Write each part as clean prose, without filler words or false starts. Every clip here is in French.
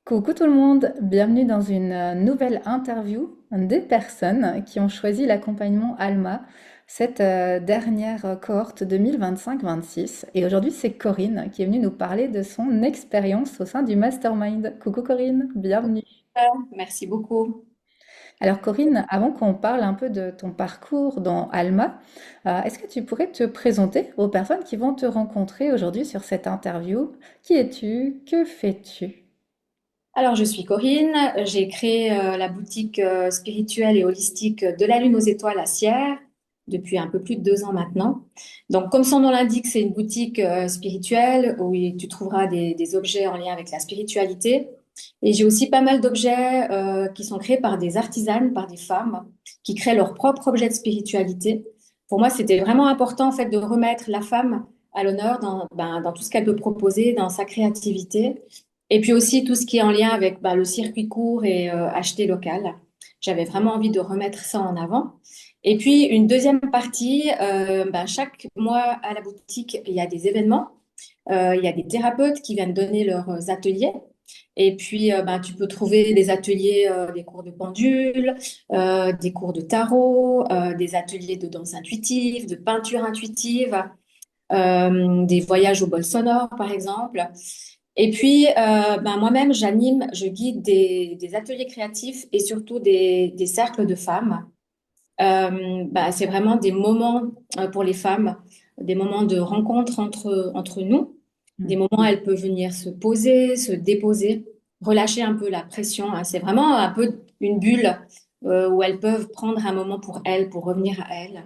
Coucou tout le monde, bienvenue dans une nouvelle interview des personnes qui ont choisi l'accompagnement ALMA, cette dernière cohorte 2025-26. Et aujourd'hui, c'est Corinne qui est venue nous parler de son expérience au sein du Mastermind. Coucou Corinne, bienvenue. Merci beaucoup. Alors Corinne, avant qu'on parle un peu de ton parcours dans ALMA, est-ce que tu pourrais te présenter aux personnes qui vont te rencontrer aujourd'hui sur cette interview? Qui es-tu? Que fais-tu? Alors, je suis Corinne. J'ai créé la boutique spirituelle et holistique de la Lune aux étoiles à Sierre depuis un peu plus de 2 ans maintenant. Donc, comme son nom l'indique, c'est une boutique spirituelle où tu trouveras des objets en lien avec la spiritualité. Et j'ai aussi pas mal d'objets qui sont créés par des artisanes, par des femmes qui créent leur propre objet de spiritualité. Pour moi, c'était vraiment important en fait de remettre la femme à l'honneur dans tout ce qu'elle peut proposer, dans sa créativité. Et puis aussi tout ce qui est en lien avec le circuit court et acheter local. J'avais vraiment envie de remettre ça en avant. Et puis une deuxième partie, chaque mois à la boutique, il y a des événements. Il y a des thérapeutes qui viennent donner leurs ateliers. Et puis, tu peux trouver des ateliers, des cours de pendule, des cours de tarot, des ateliers de danse intuitive, de peinture intuitive, des voyages au bol sonore, par exemple. Et puis, moi-même, j'anime, je guide des ateliers créatifs et surtout des cercles de femmes. C'est vraiment des moments pour les femmes, des moments de rencontre entre nous, des moments où elles peuvent venir se poser, se déposer, relâcher un peu la pression, hein. C'est vraiment un peu une bulle où elles peuvent prendre un moment pour elles, pour revenir à elles,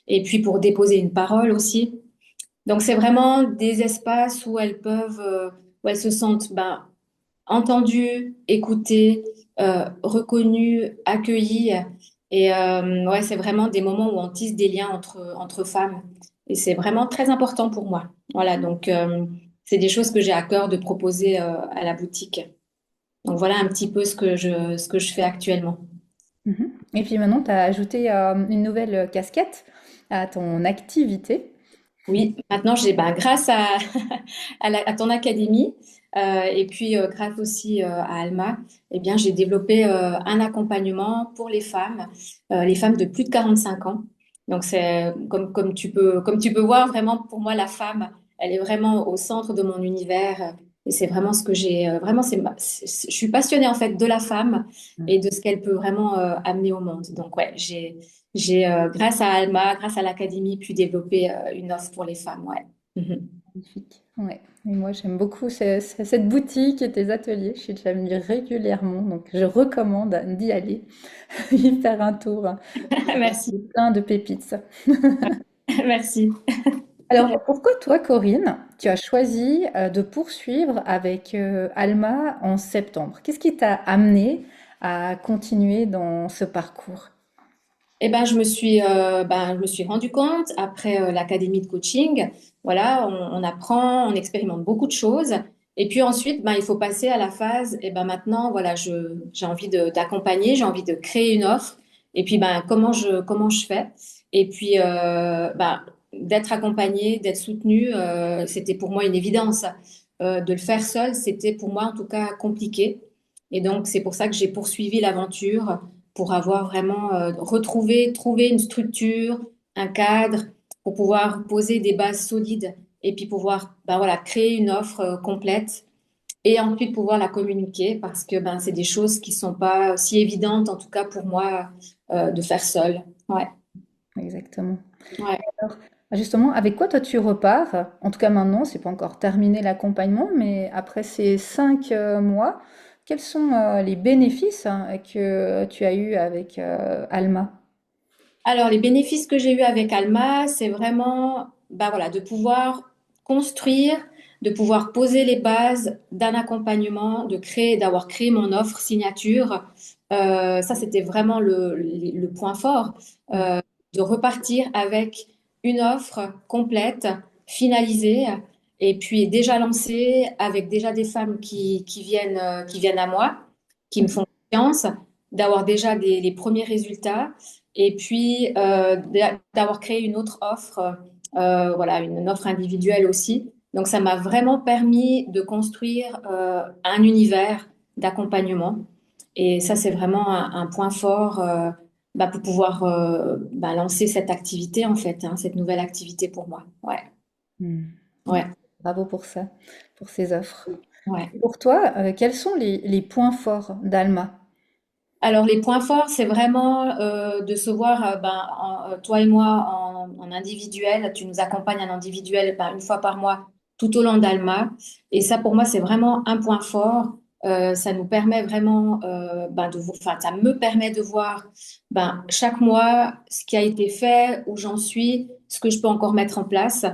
et puis pour déposer une parole aussi. Donc, c'est vraiment des espaces où elles peuvent, où elles se sentent entendues, écoutées, reconnues, accueillies. Et ouais, c'est vraiment des moments où on tisse des liens entre femmes. Et c'est vraiment très important pour moi. Voilà, donc c'est des choses que j'ai à cœur de proposer à la boutique. Donc voilà un petit peu ce que je fais actuellement. Mhm. Et puis maintenant, tu as ajouté une nouvelle casquette à ton activité. Oui, maintenant grâce à, à ton académie et puis grâce aussi à Alma, eh bien, j'ai développé un accompagnement pour les femmes de plus de 45 ans. Donc c'est comme tu peux voir vraiment pour moi la femme, elle est vraiment au centre de mon univers et c'est vraiment ce que j'ai vraiment je suis passionnée en fait de la femme et de ce qu'elle peut vraiment amener au monde. Donc ouais, j'ai, grâce à Alma, grâce à l'Académie, pu développer une offre pour les femmes. Ouais. Mhm. Magnifique. Ouais. Et moi, j'aime beaucoup cette boutique et tes ateliers. Je suis déjà venue régulièrement, donc je recommande d'y aller, y faire un tour. Merci. Plein de pépites. Merci. Alors, pourquoi toi, Corinne, tu as choisi de poursuivre avec Alma en septembre? Qu'est-ce qui t'a amené à continuer dans ce parcours? Eh ben, je me suis rendu compte après l'académie de coaching, voilà, on apprend, on expérimente beaucoup de choses. Et puis ensuite, il faut passer à la phase, et ben maintenant, voilà, j'ai envie d'accompagner, j'ai envie de créer une offre. Et puis, comment je fais? Et puis, d'être accompagnée, d'être soutenue, c'était pour moi une évidence. De le faire seule, c'était pour moi en tout cas compliqué. Et donc, c'est pour ça que j'ai poursuivi l'aventure pour avoir vraiment trouver une structure, un cadre, pour pouvoir poser des bases solides et puis pouvoir voilà, créer une offre complète et ensuite pouvoir la communiquer parce que c'est des choses qui sont pas si évidentes, en tout cas pour moi, de faire seule. Ouais, Exactement. ouais. Alors, justement, avec quoi toi tu repars? En tout cas maintenant, c'est pas encore terminé l'accompagnement, mais après ces 5 mois, quels sont les bénéfices hein, que tu as eu avec Alma? Alors, les bénéfices que j'ai eus avec Alma, c'est vraiment voilà, de pouvoir construire, de pouvoir poser les bases d'un accompagnement, d'avoir créé mon offre signature. Ça, c'était vraiment le point fort, de repartir avec une offre complète, finalisée, et puis déjà lancée, avec déjà des femmes qui viennent à moi, qui me font confiance, d'avoir déjà les premiers résultats. Et puis d'avoir créé une autre offre, voilà, une offre individuelle aussi. Donc ça m'a vraiment permis de construire un univers d'accompagnement. Et ça, c'est vraiment un point fort pour pouvoir lancer cette activité, en fait, hein, cette nouvelle activité pour moi. Ouais, Hmm. ouais, Bravo pour ça, pour ces offres. ouais. Et pour toi, quels sont les points forts d'Alma? Alors, les points forts, c'est vraiment de se voir, toi et moi, en individuel. Tu nous accompagnes en individuel une fois par mois tout au long d'Alma. Et ça, pour moi, c'est vraiment un point fort. Ça nous permet vraiment, enfin, ça me permet de voir chaque mois ce qui a été fait, où j'en suis, ce que je peux encore mettre en place.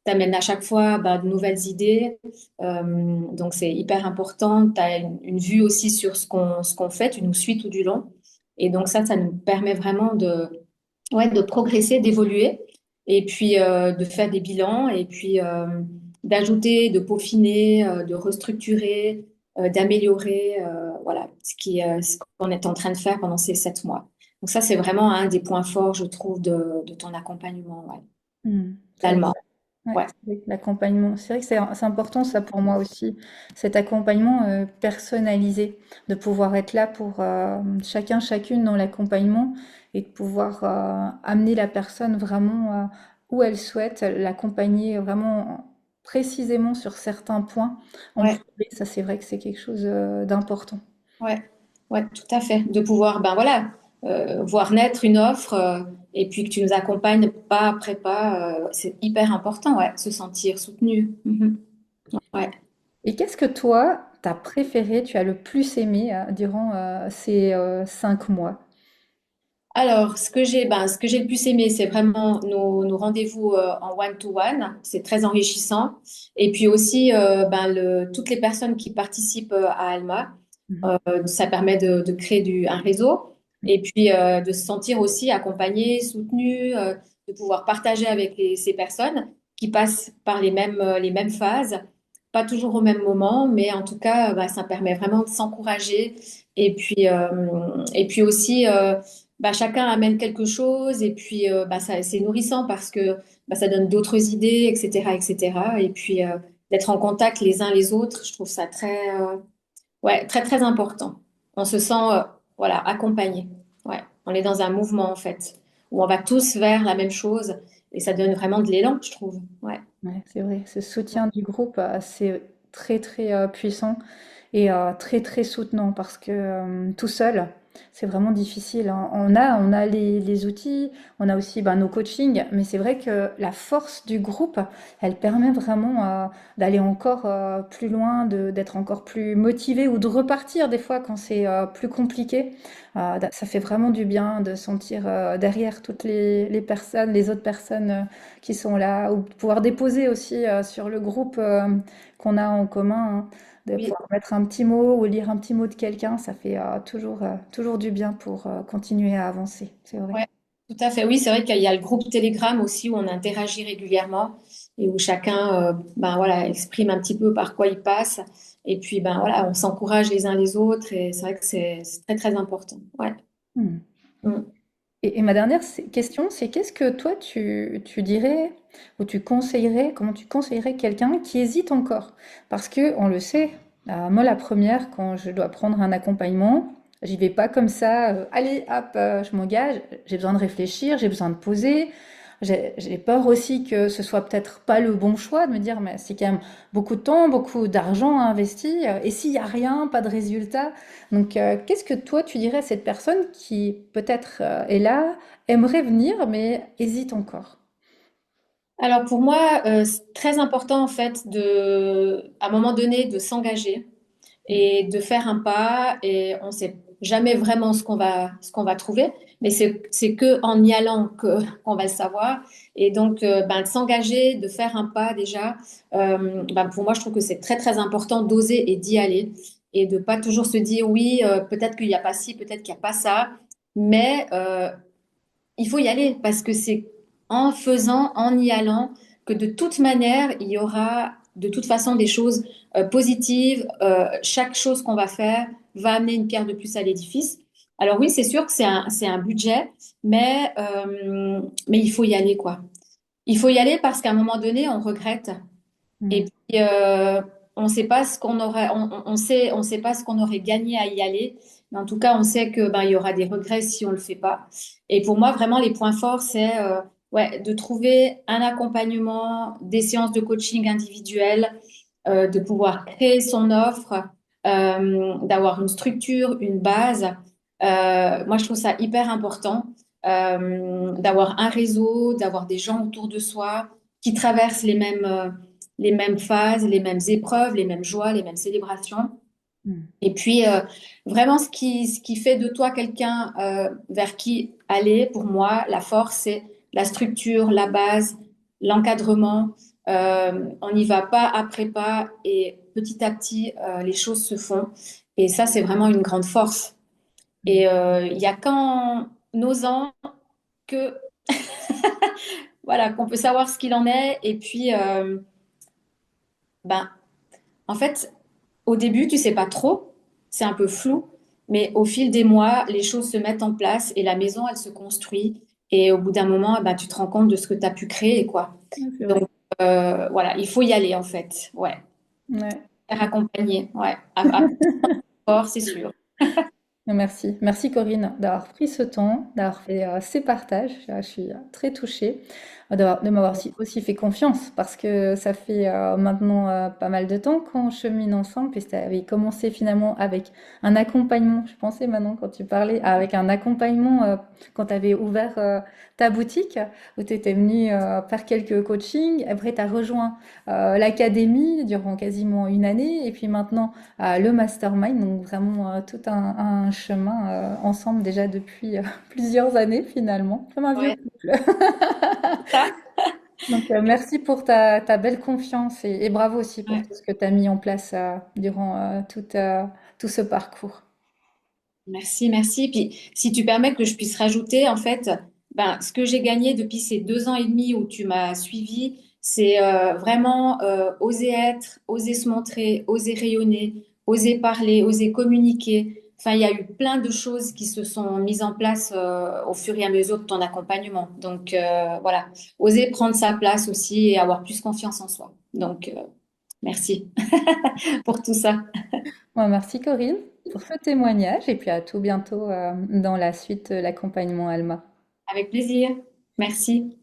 T'amènes à chaque fois de nouvelles idées. Donc, c'est hyper important. Tu as une vue aussi sur ce qu'on fait. Tu nous suis tout du long. Et donc, ça nous permet vraiment de progresser, d'évoluer. Et puis, de faire des bilans. Et puis, d'ajouter, de peaufiner, de restructurer, d'améliorer. Voilà, ce qu'on est en train de faire pendant ces 7 mois. Donc, ça, c'est vraiment un des points forts, je trouve, de ton accompagnement, ouais, Hmm. C'est d'Alma. Ouais, Ouais. c'est vrai que l'accompagnement, c'est vrai que c'est important ça pour moi aussi, cet accompagnement personnalisé, de pouvoir être là pour chacun, chacune dans l'accompagnement et de pouvoir amener la personne vraiment où elle souhaite, l'accompagner vraiment précisément sur certains points en Ouais. privé. Ça, c'est vrai que c'est quelque chose d'important. Ouais, ouais, tout à fait. De pouvoir, voir naître une offre et puis que tu nous accompagnes pas après pas, c'est hyper important, ouais, se sentir soutenu. Mhm. Ouais. Et qu'est-ce que toi, t'as préféré, tu as le plus aimé durant ces 5 mois? Alors, ce que j'ai le plus aimé, c'est vraiment nos rendez-vous en one-to-one. C'est très enrichissant. Et puis aussi, toutes les personnes qui participent à Alma. Mhm. Ça permet de créer un réseau et puis de se sentir aussi accompagné, soutenu, de pouvoir partager avec ces personnes qui passent par les mêmes phases, pas toujours au même moment, mais en tout cas, ça permet vraiment de s'encourager et puis aussi, chacun amène quelque chose et puis c'est nourrissant parce que ça donne d'autres idées, etc., etc. Et puis d'être en contact les uns les autres, je trouve ça très ouais, très très important. On se sent voilà, accompagné. Ouais, on est dans un mouvement en fait où on va tous vers la même chose et ça donne vraiment de l'élan, je trouve. Ouais. Ouais, c'est vrai, ce soutien du groupe, c'est très très puissant et très très soutenant parce que tout seul, c'est vraiment difficile, hein. On a les outils, on a aussi nos coachings, mais c'est vrai que la force du groupe, elle permet vraiment d'aller encore plus loin, d'être encore plus motivé ou de repartir des fois quand c'est plus compliqué. Ça fait vraiment du bien de sentir derrière toutes les personnes, les autres personnes qui sont là, ou de pouvoir déposer aussi sur le groupe qu'on a en commun, hein, de Oui, pouvoir mettre un petit mot ou lire un petit mot de quelqu'un, ça fait toujours du bien pour continuer à avancer, c'est vrai. ouais, tout à fait. Oui, c'est vrai qu'il y a le groupe Telegram aussi où on interagit régulièrement et où chacun voilà, exprime un petit peu par quoi il passe. Et puis voilà, on s'encourage les uns les autres et c'est vrai que c'est très très important. Ouais. Hmm. Mm. Et ma dernière question, c'est qu'est-ce que toi tu dirais ou tu conseillerais, comment tu conseillerais quelqu'un qui hésite encore? Parce que on le sait, moi la première, quand je dois prendre un accompagnement, j'y vais pas comme ça, allez hop, je m'engage, j'ai besoin de réfléchir, j'ai besoin de poser. J'ai peur aussi que ce soit peut-être pas le bon choix de me dire, mais c'est quand même beaucoup de temps, beaucoup d'argent à investir, et s'il y a rien, pas de résultat. Donc, qu'est-ce que toi tu dirais à cette personne qui peut-être est là, aimerait venir, mais hésite encore? Alors pour moi, c'est très important en fait à un moment donné, de s'engager et de faire un pas. Et on ne sait jamais vraiment ce qu'on va trouver, mais c'est que en y allant qu'on va le savoir. Et donc, de s'engager, de faire un pas déjà. Pour moi, je trouve que c'est très très important d'oser et d'y aller et de pas toujours se dire oui, peut-être qu'il n'y a pas ci, peut-être qu'il n'y a pas ça, mais il faut y aller parce que c'est en faisant, en y allant, que de toute manière, il y aura de toute façon des choses positives. Chaque chose qu'on va faire va amener une pierre de plus à l'édifice. Alors oui, c'est sûr que c'est un budget, mais il faut y aller, quoi. Il faut y aller parce qu'à un moment donné, on regrette. Et Hmm. puis, on sait pas ce qu'on aurait, on sait pas ce qu'on aurait gagné à y aller. Mais en tout cas, on sait que ben, il y aura des regrets si on le fait pas. Et pour moi, vraiment, les points forts, c'est ouais, de trouver un accompagnement, des séances de coaching individuelles, de pouvoir créer son offre, d'avoir une structure, une base. Moi, je trouve ça hyper important, d'avoir un réseau, d'avoir des gens autour de soi qui traversent les mêmes phases, les mêmes épreuves, les mêmes joies, les mêmes célébrations. Mm. Et puis, vraiment, ce qui fait de toi quelqu'un vers qui aller, pour moi, la force, c'est la structure, la base, l'encadrement. On n'y va pas après pas et petit à petit, les choses se font. Et ça, c'est vraiment une grande force. Et il y a qu'en osant que, voilà, qu'on peut savoir ce qu'il en est. Et puis, ben, en fait, au début, tu sais pas trop, c'est un peu flou, mais au fil des mois, les choses se mettent en place et la maison, elle se construit. Et au bout d'un moment, eh ben, tu te rends compte de ce que tu as pu créer, quoi. Ouais, c'est vrai. Donc, voilà, il faut y aller, en fait. Ouais, Ouais. faire accompagner, ouais. À fort, c'est sûr. Merci. Merci Corinne d'avoir pris ce temps, d'avoir fait ces partages. Je suis très touchée de m'avoir aussi fait confiance parce que ça fait maintenant pas mal de temps qu'on chemine ensemble. Puis tu avais commencé finalement avec un accompagnement. Je pensais maintenant quand tu parlais avec un accompagnement quand tu avais ouvert ta boutique où tu étais venue faire quelques coachings. Après, tu as rejoint l'académie durant quasiment une année. Et puis maintenant, le mastermind, donc vraiment tout un chemin ensemble déjà depuis plusieurs années finalement, comme un vieux Ouais, couple. ça. Donc merci pour ta belle confiance et bravo aussi pour Ouais. tout ce que tu as mis en place durant tout ce parcours. Merci, merci. Puis, si tu permets que je puisse rajouter, en fait, ben, ce que j'ai gagné depuis ces 2 ans et demi où tu m'as suivi, c'est vraiment oser être, oser se montrer, oser rayonner, oser parler, oser communiquer. Enfin, il y a eu plein de choses qui se sont mises en place au fur et à mesure de ton accompagnement. Donc, voilà, oser prendre sa place aussi et avoir plus confiance en soi. Donc, merci pour tout ça. Bon, merci Corinne pour ce témoignage et puis à tout bientôt dans la suite de l'accompagnement Alma. Avec plaisir. Merci.